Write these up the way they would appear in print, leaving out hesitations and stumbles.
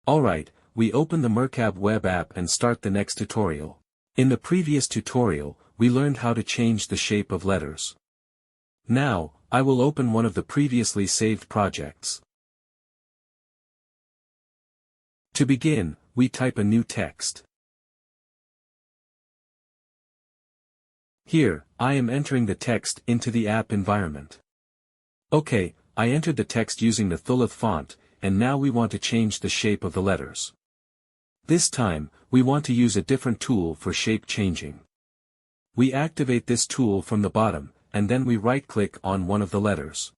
Alright, we open the Mirkab web app and start the next tutorial. In the previous tutorial, we learned how to change the shape of letters. Now, I will open one of the previously saved projects. To begin, we type a new text. Here, I am entering the text into the app environment. Okay, I entered the text using the Thuluth font, and now we want to change the shape of the letters. This time, we want to use a different tool for shape changing. We activate this tool from the bottom, and then we right-click on one of the letters.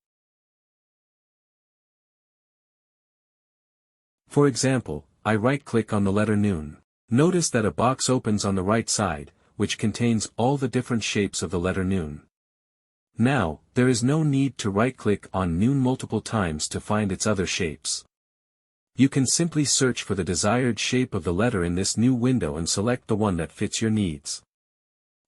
For example, I right-click on the letter Nun. Notice that a box opens on the right side, which contains all the different shapes of the letter Nun. Now, there is no need to right-click on Nun multiple times to find its other shapes. You can simply search for the desired shape of the letter in this new window and select the one that fits your needs.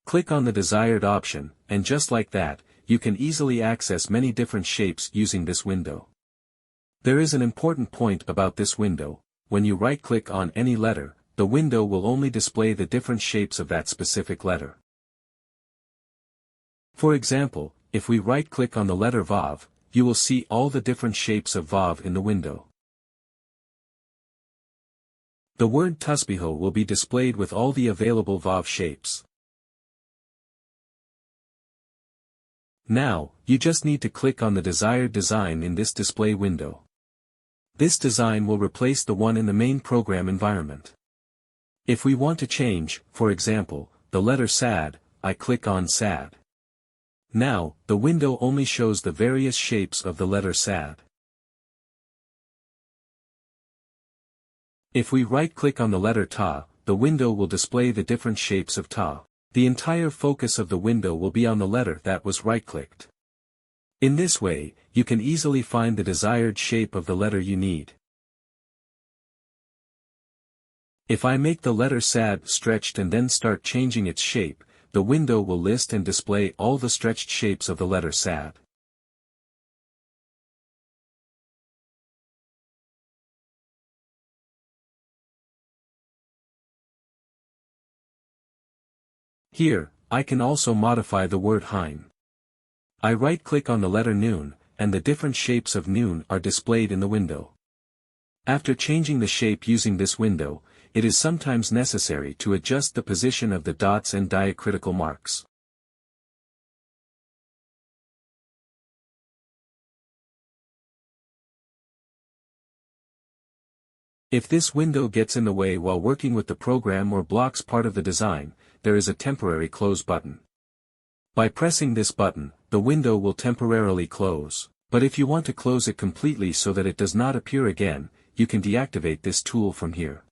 Click on the desired option, and just like that, you can easily access many different shapes using this window. There is an important point about this window: when you right-click on any letter, the window will only display the different shapes of that specific letter. For example, if we right-click on the letter Vav, you will see all the different shapes of Vav in the window. The word Tasbiho will be displayed with all the available Vav shapes. Now, you just need to click on the desired design in this display window. This design will replace the one in the main program environment. If we want to change, for example, the letter Sad, I click on Sad. Now, the window only shows the various shapes of the letter Sad. If we right-click on the letter Ta, the window will display the different shapes of Ta. The entire focus of the window will be on the letter that was right-clicked. In this way, you can easily find the desired shape of the letter you need. If I make the letter Sad stretched and then start changing its shape, the window will list and display all the stretched shapes of the letter Sad. Here, I can also modify the word Hein. I right-click on the letter Nun, and the different shapes of Nun are displayed in the window. After changing the shape using this window, it is sometimes necessary to adjust the position of the dots and diacritical marks. If this window gets in the way while working with the program or blocks part of the design, there is a temporary close button. By pressing this button, the window will temporarily close, but if you want to close it completely so that it does not appear again, you can deactivate this tool from here.